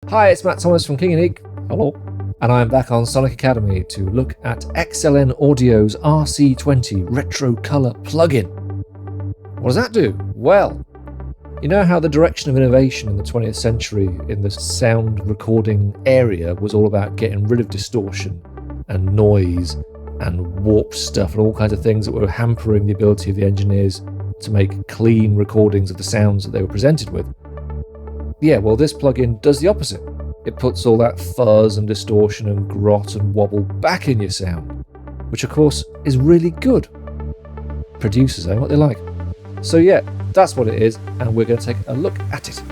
Hi, it's Matt Thomas from King & Eek. Hello. And I'm back on Sonic Academy to look at XLN Audio's RC20 Retro Color plugin. What does that do? Well, you know how the direction of innovation in the 20th century in the sound recording area was all about getting rid of distortion and noise and warped stuff and all kinds of things that were hampering the ability of the engineers to make clean recordings of the sounds that they were presented with? Yeah, well, this plugin does the opposite. It puts all that fuzz and distortion and grot and wobble back in your sound, which of course is really good. Producers know what they like. So yeah, that's what it is, and we're going to take a look at it.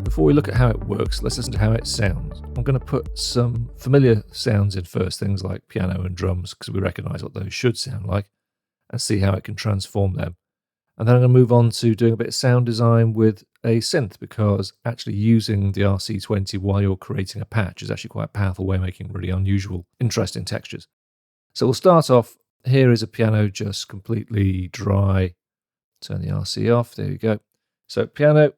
Before we look at how it works, let's listen to how it sounds. I'm going to put some familiar sounds in first, things like piano and drums, because we recognise what those should sound like, and see how it can transform them. And then I'm going to move on to doing a bit of sound design with a synth, because actually using the RC20 while you're creating a patch is actually quite a powerful way of making really unusual, interesting textures. So we'll start off. Here is a piano just completely dry. Turn the RC off. There we go. So piano.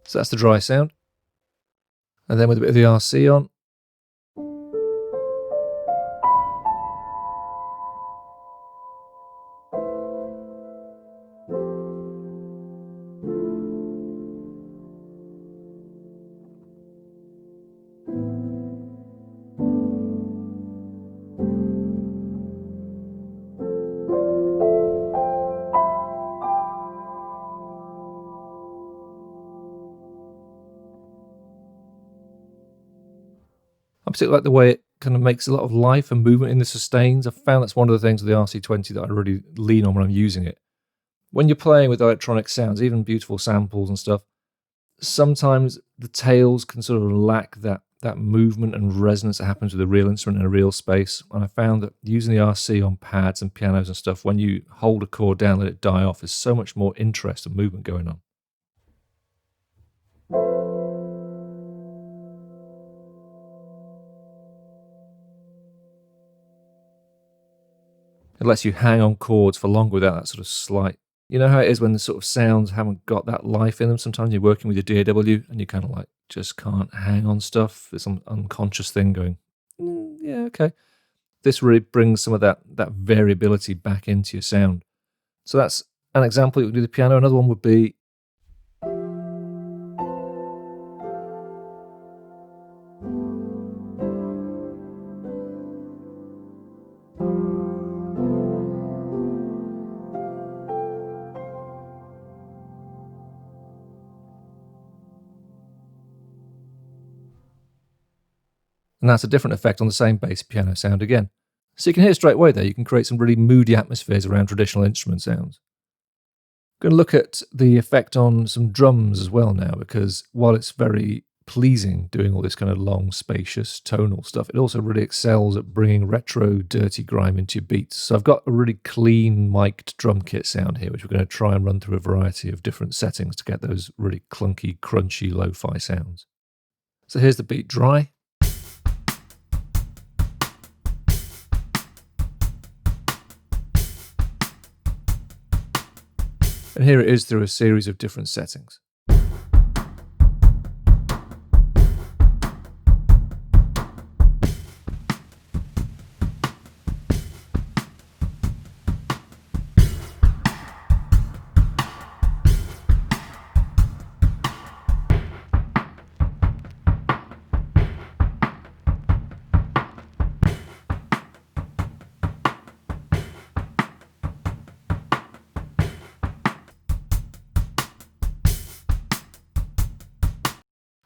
So that's the dry sound. And then with a bit of the RC on. I particularly like the way it kind of makes a lot of life and movement in the sustains. I've found that's one of the things with the RC20 that I really lean on when I'm using it. When you're playing with electronic sounds, even beautiful samples and stuff, sometimes the tails can sort of lack that movement and resonance that happens with a real instrument in a real space. And I found that using the RC on pads and pianos and stuff, when you hold a chord down, let it die off, there's so much more interest and movement going on. It lets you hang on chords for longer without that sort of slight... You know how it is when the sort of sounds haven't got that life in them? Sometimes you're working with your DAW and you kind of like just can't hang on stuff. There's some unconscious thing going, yeah, okay. This really brings some of that variability back into your sound. So that's an example. You can do the piano. Another one would be... And that's a different effect on the same bass piano sound again. So you can hear straight away there, you can create some really moody atmospheres around traditional instrument sounds. I'm going to look at the effect on some drums as well now, because while it's very pleasing doing all this kind of long, spacious, tonal stuff, it also really excels at bringing retro, dirty grime into your beats. So I've got a really clean mic'd drum kit sound here, which we're going to try and run through a variety of different settings to get those really clunky, crunchy, lo-fi sounds. So here's the beat dry. And here it is through a series of different settings.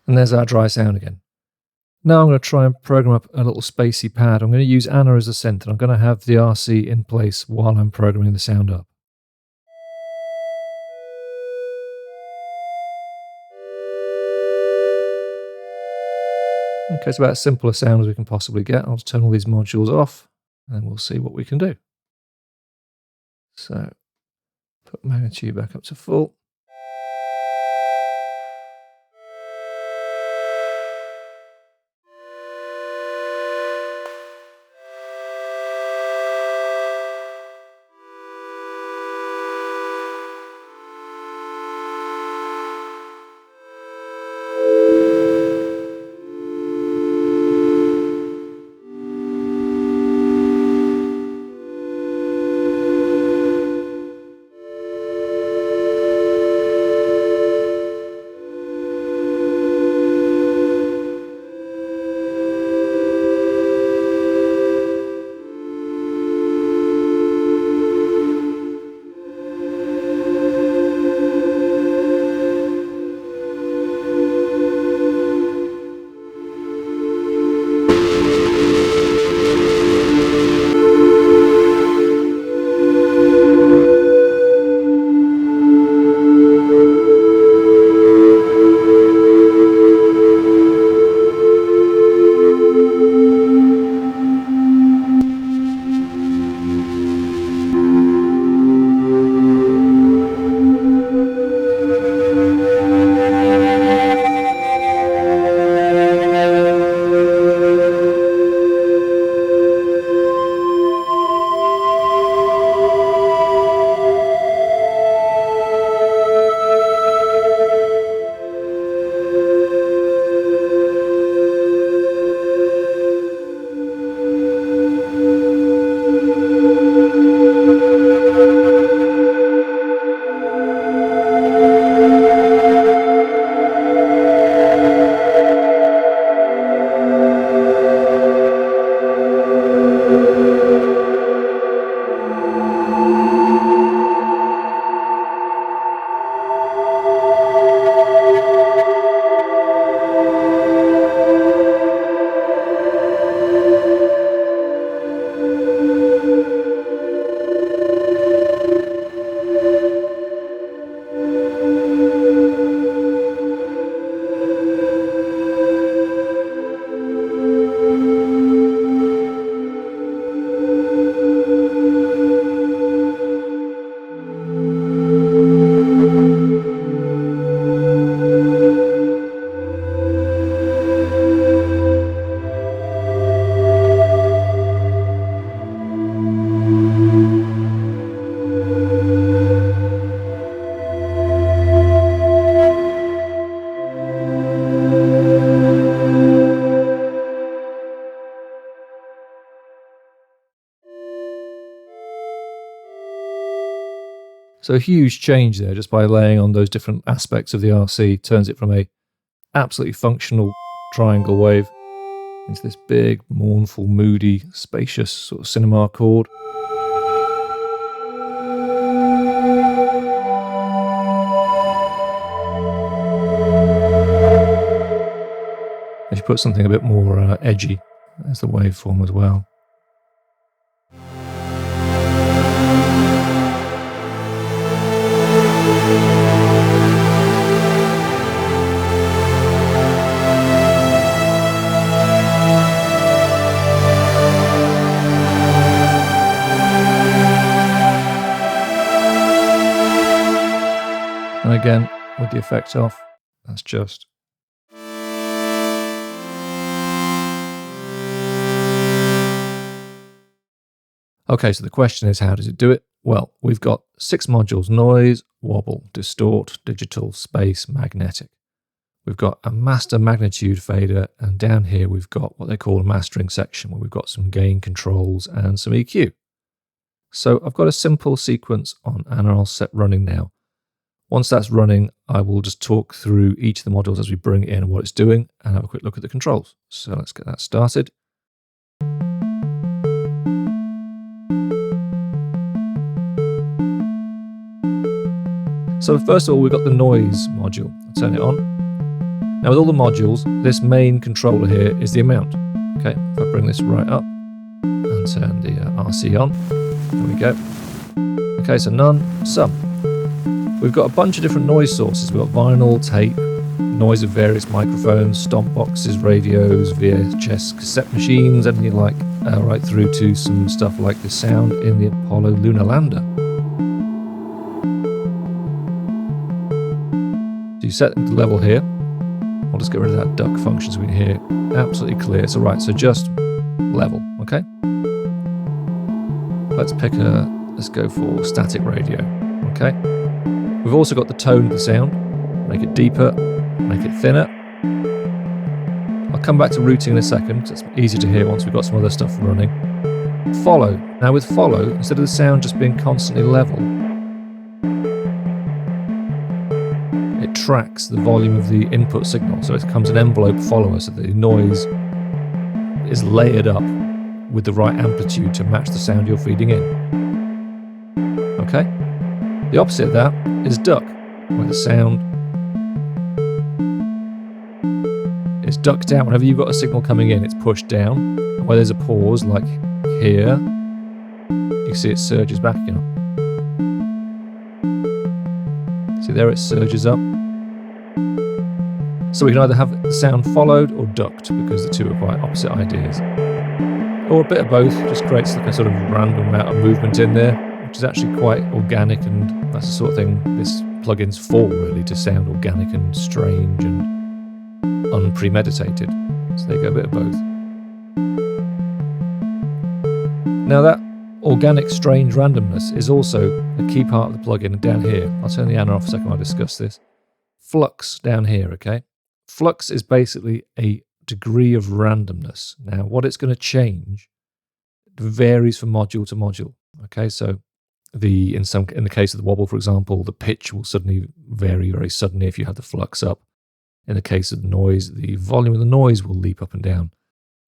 And there's our dry sound again. Now I'm going to try and program up a little spacey pad. I'm going to use Anna as a synth, and I'm going to have the RC in place while I'm programming the sound up. Okay, it's about as simple a sound as we can possibly get. I'll just turn all these modules off, and we'll see what we can do. So, put magnitude back up to full. So a huge change there just by laying on those different aspects of the RC, turns it from a absolutely functional triangle wave into this big, mournful, moody, spacious sort of cinema chord. If you put something a bit more edgy as the waveform as well. And again, with the effect off, that's just. Okay, so the question is, how does it do it? Well, we've got 6 modules: noise, wobble, distort, digital, space, magnetic. We've got a master magnitude fader, and down here we've got what they call a mastering section, where we've got some gain controls and some EQ. So I've got a simple sequence on, and I'll set running now. Once that's running, I will just talk through each of the modules as we bring it in and what it's doing, and have a quick look at the controls. So let's get that started. So first of all, we've got the noise module. I'll turn it on. Now with all the modules, this main controller here is the amount. Okay, if I bring this right up and turn the RC on, there we go. Okay, so none, some. We've got a bunch of different noise sources. We've got vinyl, tape, noise of various microphones, stomp boxes, radios, VHS cassette machines, anything you like, right through to some stuff like the sound in the Apollo lunar lander. So you set the level here. I'll just get rid of that duck function so we can hear absolutely clear. So right, so just level, okay? Let's go for static radio, okay? We've also got the tone of the sound. Make it deeper, make it thinner. I'll come back to routing in a second, because it's easier to hear once we've got some other stuff running. Follow. Now with follow, instead of the sound just being constantly level, it tracks the volume of the input signal. So it becomes an envelope follower, so the noise is layered up with the right amplitude to match the sound you're feeding in. Okay? The opposite of that is duck, where the sound is ducked down. Whenever you've got a signal coming in, it's pushed down. And where there's a pause, like here, you see it surges back again. See there, it surges up. So we can either have the sound followed or ducked, because the two are quite opposite ideas. Or a bit of both, just creates like a sort of random amount of movement in there, which is actually quite organic, and that's the sort of thing this plugin's for, really, to sound organic and strange and unpremeditated. So they go a bit of both. Now that organic strange randomness is also a key part of the plugin down here. I'll turn the analog off a second while I discuss this. Flux down here, okay? Flux is basically a degree of randomness. Now what it's going to change varies from module to module. Okay, so in the case of the wobble, for example, the pitch will suddenly vary very suddenly if you have the flux up. In the case of the noise, the volume of the noise will leap up and down.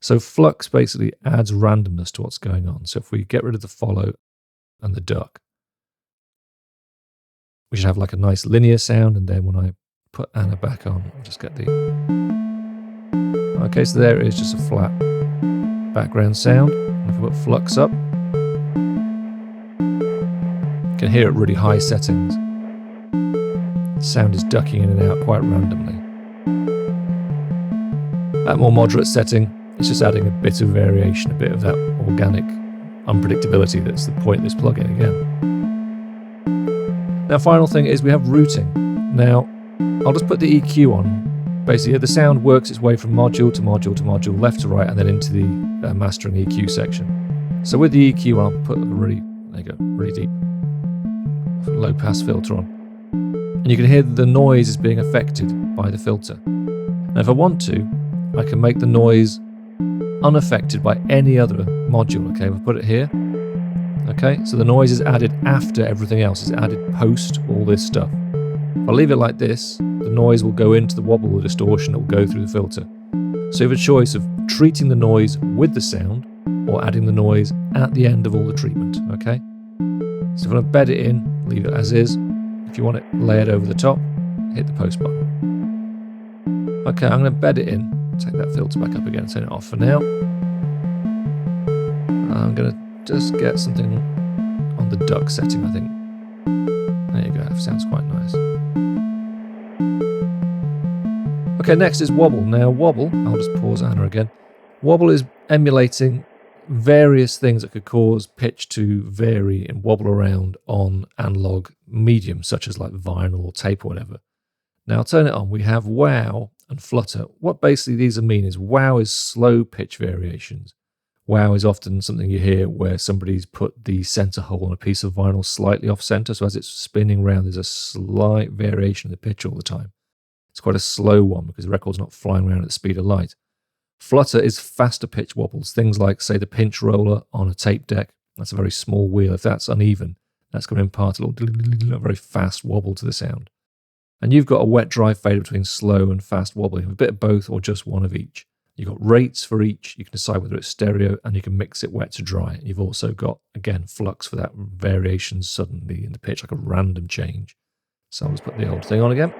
So flux basically adds randomness to what's going on. So if we get rid of the follow and the duck, we should have like a nice linear sound, and then when I put Anna back on, I'll just get the... Okay, so there it is, just a flat background sound. And if I put flux up, you can hear it really high settings. The sound is ducking in and out quite randomly. At more moderate setting, it's just adding a bit of variation, a bit of that organic unpredictability that's the point of this plugin again. Now, final thing is we have routing. Now, I'll just put the EQ on. Basically, the sound works its way from module to module to module, left to right, and then into the mastering EQ section. So with the EQ, I'll put a really deep low pass filter on. And you can hear that the noise is being affected by the filter. Now, if I want to, I can make the noise unaffected by any other module. Okay, we'll put it here. Okay, so the noise is added after everything else. It's added post all this stuff. If I leave it like this, the noise will go into the wobble or distortion, it will go through the filter. So you have a choice of treating the noise with the sound or adding the noise at the end of all the treatment, okay? So if you want to bed it in, leave it as is. If you want it layered over the top, hit the post button. Okay, I'm going to bed it in. Take that filter back up again, turn it off for now. I'm going to just get something on the duck setting, I think. There you go, that sounds quite nice. Okay, next is Wobble. Now Wobble, I'll just pause Anna again. Wobble is emulating various things that could cause pitch to vary and wobble around on analog medium, such as like vinyl or tape or whatever. Now I'll turn it on. We have wow and flutter. What basically these mean is wow is slow pitch variations. Wow is often something you hear where somebody's put the center hole on a piece of vinyl slightly off center, so as it's spinning around there's a slight variation in the pitch all the time. It's quite a slow one because the record's not flying around at the speed of light. Flutter is faster pitch wobbles, things like, say, the pinch roller on a tape deck. That's a very small wheel. If that's uneven, that's going to impart a very fast wobble to the sound. And you've got a wet-dry fader between slow and fast wobbling, a bit of both or just one of each. You've got rates for each. You can decide whether it's stereo, and you can mix it wet to dry. You've also got, again, flux for that variation suddenly in the pitch, like a random change. So I'll just put the old thing on again.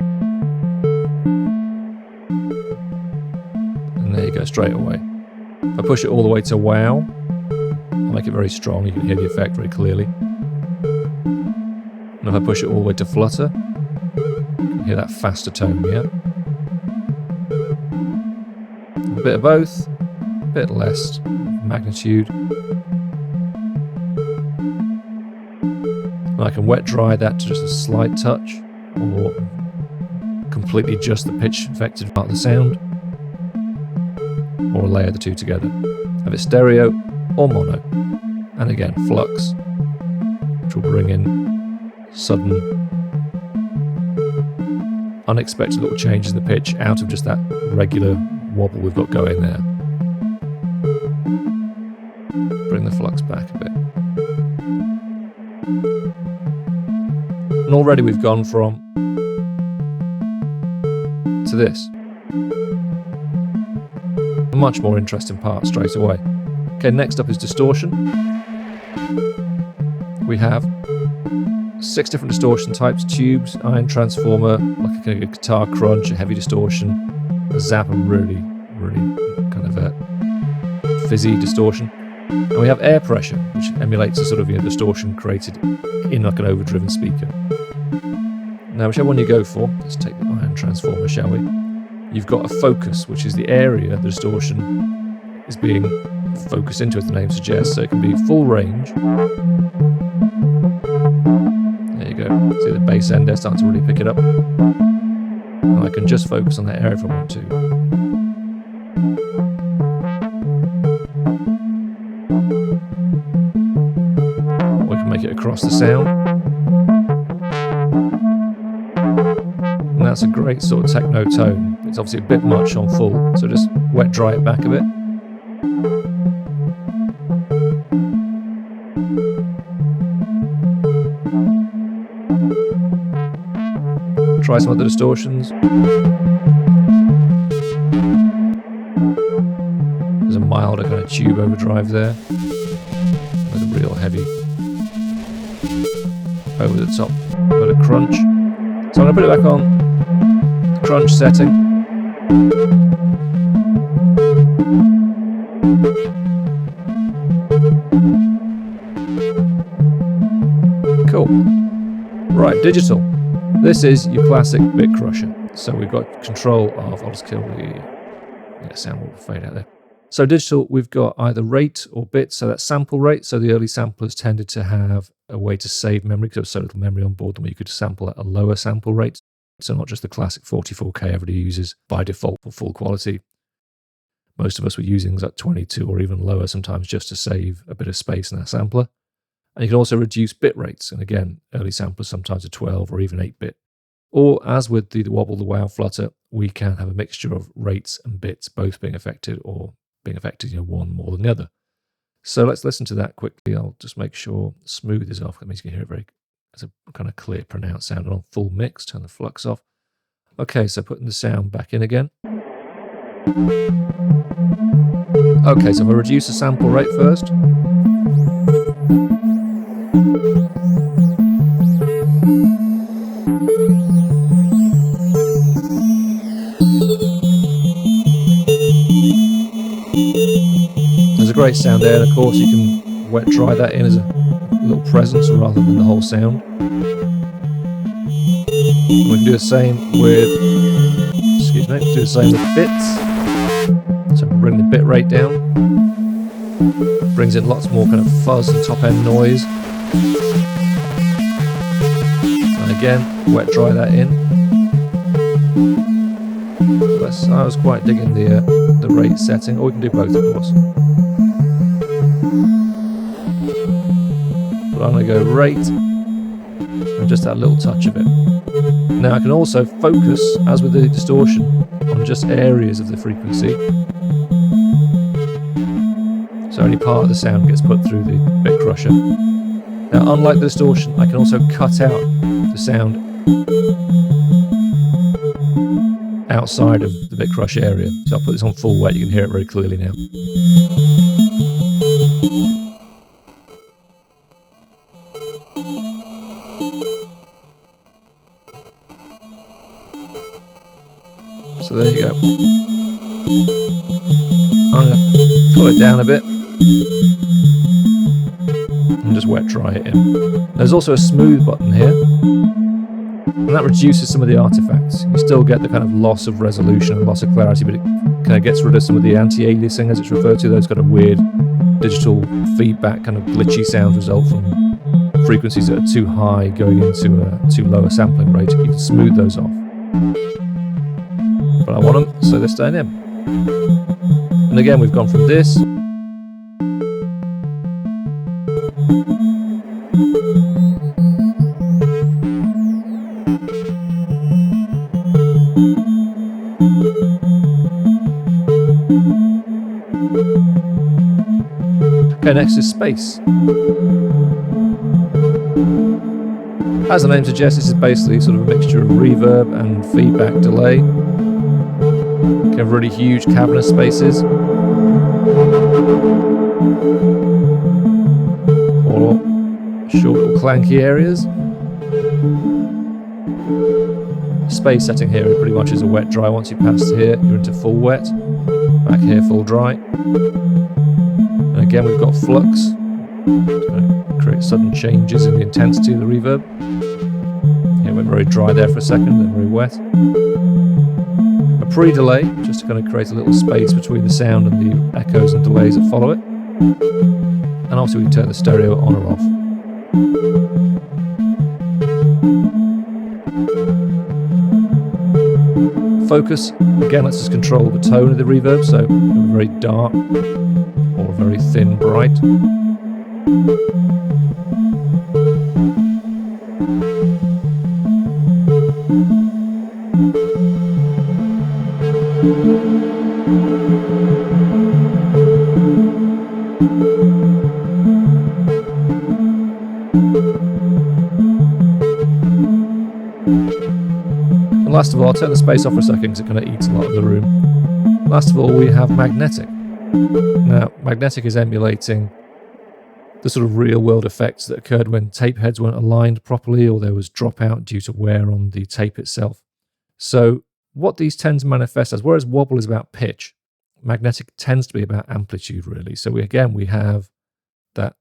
And there you go, straight away. If I push it all the way to wow, I'll make it very strong. You can hear the effect very clearly. And if I push it all the way to flutter, you can hear that faster tone, yeah? A bit of both, a bit less magnitude. And I can wet dry that to just a slight touch, or completely just the pitch affected part of the sound, or layer the two together. Have it stereo or mono. And again, flux, which will bring in sudden, unexpected little changes in the pitch out of just that regular wobble we've got going there. Bring the flux back a bit. And already we've gone from to this. A much more interesting part straight away. Okay, next up is distortion. We have 6 different distortion types: tubes, iron transformer, like a guitar crunch, a heavy distortion, a zap, and really kind of a fizzy distortion. And we have air pressure, which emulates a sort of distortion created in like an overdriven speaker. Now, whichever one you go for, let's take the iron transformer, shall we? You've got a focus, which is the area the distortion is being focused into, as the name suggests, so it can be full range. There you go. See the bass end there starting to really pick it up. And I can just focus on that area if I want to. Or we can make it across the sound. And that's a great sort of techno tone. It's obviously a bit much on full, so just wet dry it back a bit. Try some other distortions. There's a milder kind of tube overdrive there. With a real heavy over the top bit of crunch. So I'm going to put it back on the crunch setting. Cool. Right, digital. This is your classic bit crusher. So we've got control of, I'll just kill the sound will fade out there. So digital, we've got either rate or bit, so that's sample rate. So the early samplers tended to have a way to save memory because there was so little memory on board that you could sample at a lower sample rate. So not just the classic 44K everybody uses by default for full quality. Most of us were using things like 22 or even lower sometimes just to save a bit of space in our sampler. And you can also reduce bit rates. And again, early samplers sometimes are 12 or even 8-bit. Or as with the Wobble, the Wow, Flutter, we can have a mixture of rates and bits both being affected or being affected, one more than the other. So let's listen to that quickly. I'll just make sure smooth is off. That means you can hear it very, it's a kind of clear, pronounced sound. And on full mix, turn the flux off. Okay, so putting the sound back in again. Okay, so if I reduce the sample rate first. There's a great sound there, and of course you can wet dry that in as a little presence rather than the whole sound. We can do the same with, do the same with bits. So bring the bit rate down. Brings in lots more kind of fuzz and top end noise. And again, wet dry that in. I was quite digging the rate setting, or we can do both, of course. But I'm going to go rate and just that little touch of it. Now I can also focus, as with the distortion, on just areas of the frequency. So only part of the sound gets put through the bit crusher. Now, unlike the distortion, I can also cut out the sound outside of the bit crush area. So I'll put this on full wet, you can hear it very clearly now. So there you go. I'm going to pull it down a bit and just wet dry it in. There's also a smooth button here, and that reduces some of the artifacts. You still get the kind of loss of resolution and loss of clarity, but it kind of gets rid of some of the anti-aliasing, as it's referred to. Those kind of weird digital feedback, kind of glitchy sounds result from frequencies that are too high going into a too low a sampling rate. You can smooth those off. But I want them, so they're staying in. And again, we've gone from this Okay, next is space. As the name suggests, this is basically sort of a mixture of reverb and feedback delay. You can have really huge cavernous spaces, or short little clanky areas. Space setting here pretty much is a wet dry. Once you pass here, you're into full wet. Back here, full dry. And again, we've got flux to create sudden changes in the intensity of the reverb. It went very dry there for a second, then very wet. A pre-delay, just to kind of create a little space between the sound and the echoes and delays that follow it. And obviously we can turn the stereo on or off. Focus, again, lets us control the tone of the reverb, so very dark or very thin bright. And last of all, I'll turn the space off for a second because it kind of eats a lot of the room. Last of all, we have magnetic. Now, magnetic is emulating the sort of real-world effects that occurred when tape heads weren't aligned properly or there was dropout due to wear on the tape itself. So what these tend to manifest as, whereas Wobble is about pitch, magnetic tends to be about amplitude, really. So we have that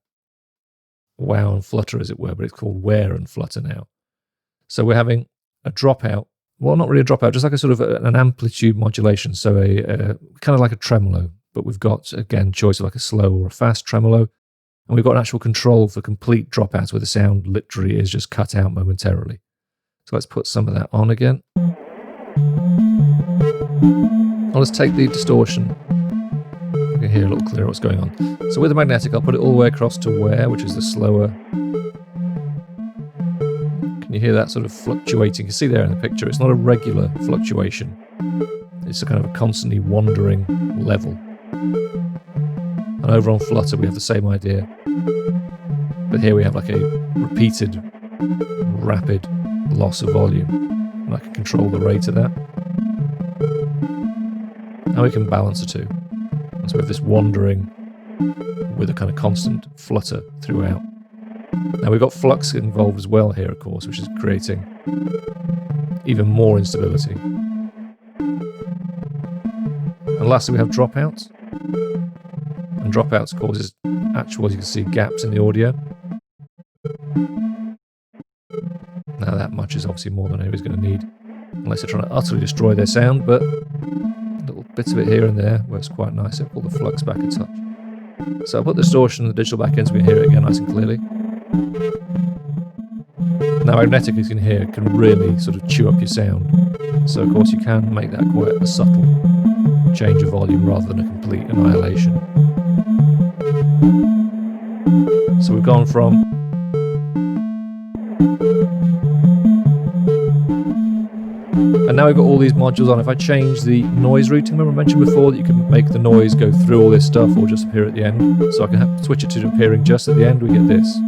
wow and flutter, as it were, but it's called wear and flutter now. So we're having a dropout. Well, not really a dropout, just like a sort of an amplitude modulation. So a kind of like a tremolo, but we've got, again, choice of like a slow or a fast tremolo. And we've got an actual control for complete dropouts where the sound literally is just cut out momentarily. So let's put some of that on again. I'll just take the distortion. You can hear a little clearer what's going on. So with the magnetic, I'll put it all the way across to wear, which is the slower. Can you hear that sort of fluctuating? You can see there in the picture, it's not a regular fluctuation. It's a kind of a constantly wandering level. And And over on flutter we have the same idea. But here we have like a repeated, rapid loss of volume. And I can control the rate of that. And we can balance the two. And so we have this wandering with a kind of constant flutter throughout. Now we've got flux involved as well here, of course, which is creating even more instability. And lastly we have dropouts. And dropouts causes actual, as you can see, gaps in the audio. Now that much is obviously more than anybody's going to need, unless they're trying to utterly destroy their sound, but little bits of it here and there works quite nice. I'll pull the flux back a touch. So I'll put the distortion and the digital back in so we can hear it again nice and clearly. Now magnetically, as you can hear, it can really sort of chew up your sound. So of course you can make that quite a subtle change of volume rather than a complete annihilation. So we've gone from and now we've got all these modules on. If I change the noise routing, remember I mentioned before that you can make the noise go through all this stuff or just appear at the end. So I can switch it to appearing just at the end, we get this.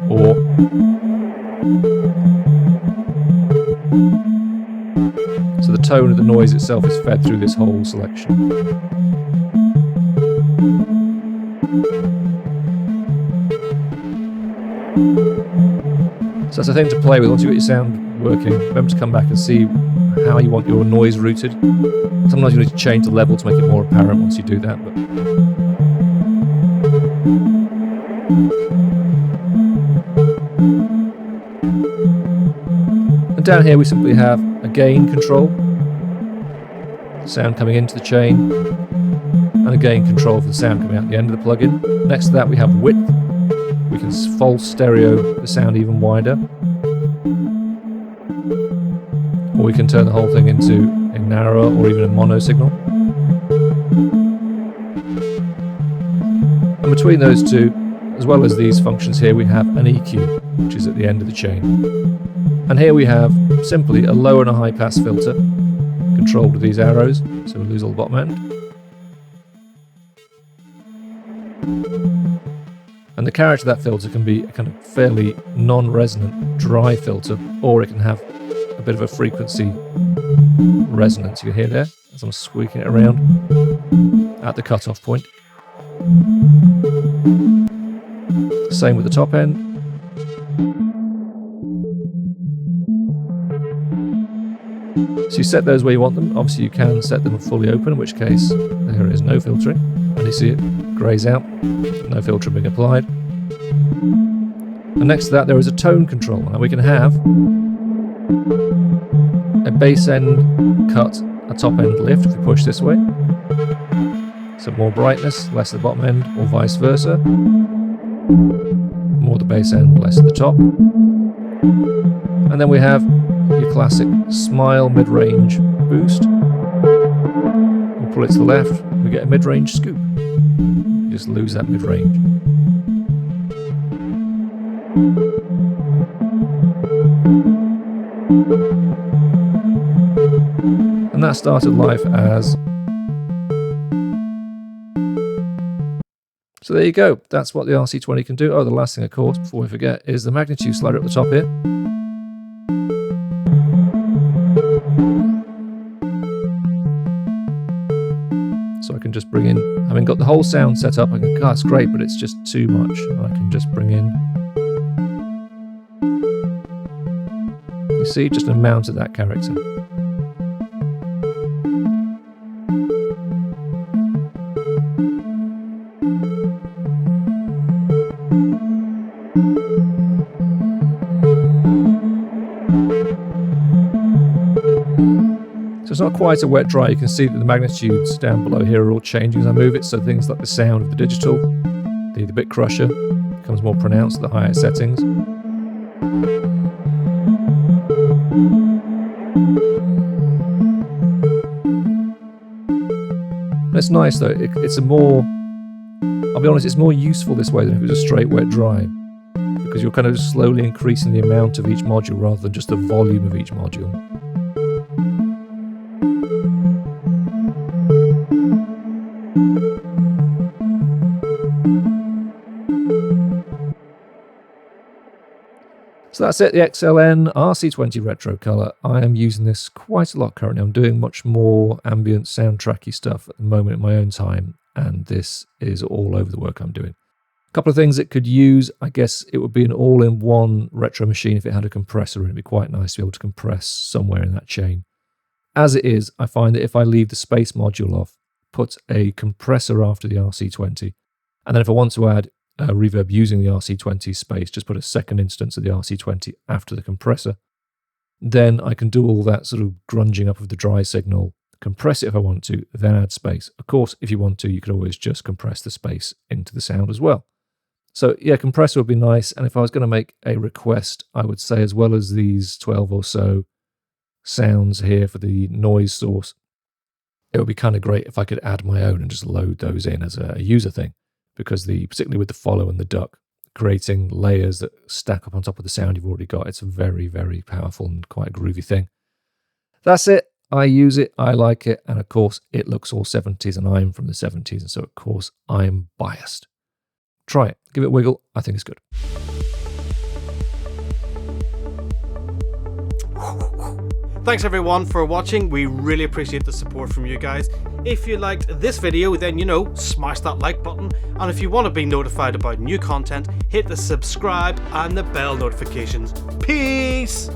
Or so the tone of the noise itself is fed through this whole selection. So that's a thing to play with. Once you've got your sound working, remember to come back and see how you want your noise routed. Sometimes you need to change the level to make it more apparent once you do that. But and down here we simply have a gain control, sound coming into the chain, and a gain control for the sound coming out the end of the plugin. Next to that we have width. We can false stereo the sound even wider, or we can turn the whole thing into a narrower or even a mono signal. And between those two, as well as these functions here, we have an EQ, which is at the end of the chain. And here we have simply a low and a high pass filter, controlled with these arrows, so we lose all the bottom end. And the character of that filter can be a kind of fairly non-resonant, dry filter, or it can have a bit of a frequency resonance. You can hear there, as I'm squeaking it around at the cutoff point. Same with the top end. So you set those where you want them. Obviously you can set them fully open, in which case there is no filtering. And you see it grays out, no filtering being applied. And next to that there is a tone control. Now we can have a bass end cut, a top end lift if we push this way. So more brightness, less at the bottom end, or vice versa. More the bass end, less at the top. And then we have your classic smile mid-range boost. We'll pull it to the left, we get a mid-range scoop. You just lose that mid-range. And that started life as... So there you go, that's what the RC20 can do. Oh, the last thing of course, before we forget, is the magnitude slider at the top here. So I can just bring in, having got the whole sound set up, I can, oh, it's great, but it's just too much. I can just bring in, you see, just an amount of that character. So it's not quite a wet dry. You can see that the magnitudes down below here are all changing as I move it, so things like the sound of the digital, the bit crusher, becomes more pronounced at the higher settings. And it's nice though, it's a more, I'll be honest, it's more useful this way than if it was a straight wet dry, because you're kind of slowly increasing the amount of each module rather than just the volume of each module. So that's it, the XLN RC20 Retro Color. I am using this quite a lot currently. I'm doing much more ambient soundtracky stuff at the moment in my own time, and this is all over the work I'm doing. A couple of things it could use. I guess it would be an all-in-one retro machine if it had a compressor, and it'd be quite nice to be able to compress somewhere in that chain. As it is, I find that if I leave the space module off, put a compressor after the RC20, and then if I want to add reverb using the RC20 space, just put a second instance of the RC20 after the compressor. Then I can do all that sort of grunging up of the dry signal, compress it if I want to, then add space. Of course, if you want to, you could always just compress the space into the sound as well. So yeah, compressor would be nice. And if I was going to make a request, I would say as well as these 12 or so sounds here for the noise source, it would be kind of great if I could add my own and just load those in as a user thing. Because particularly with the follow and the duck, creating layers that stack up on top of the sound you've already got, it's a very, very powerful and quite a groovy thing. That's it. I use it, I like it, and of course it looks all 70s, and I'm from the 70s, and so of course I'm biased. Try it, give it a wiggle, I think it's good. Thanks everyone for watching. We really appreciate the support from you guys. If you liked this video, then smash that like button, and if you want to be notified about new content, hit the subscribe and the bell notifications. Peace!